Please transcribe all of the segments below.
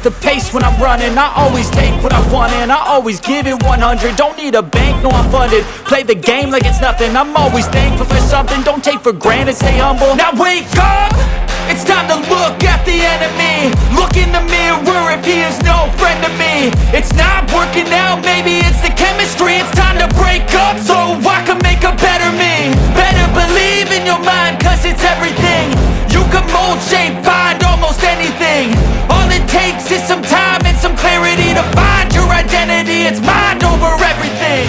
the pace when I'm running. I always take what I want and I always give it 100. Don't need a bank, no I'm funded. Play the game like it's nothing. I'm always thankful for something. Don't take for granted, stay humble. Now wake up! It's time to look at the enemy. Look in the mirror if he is no friend to me. It's not working out, maybe it's the chemistry. It's time to break up so I can make a better me. Better believe in your mind, cause it's everything. You can mold, shape, find almost anything. All it takes is some time and some clarity to find your identity. It's mind over everything.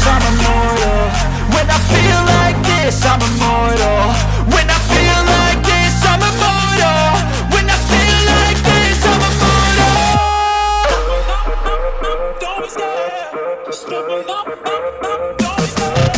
I'm immortal. When I feel like this, I'm immortal. When I feel like this, I'm immortal. When I feel like this, I'm immortal. Don't be scared. Just level up. Don't be scared.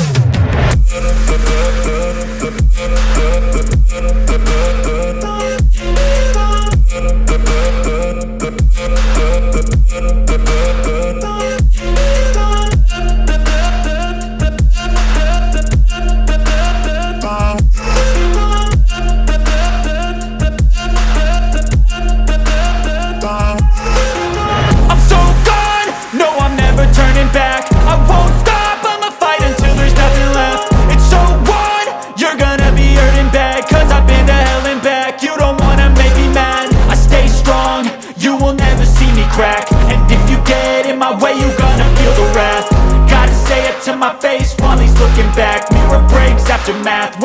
And if you get in my way, you gonna feel the wrath. Gotta say it to my face while he's looking back. Mirror breaks after math.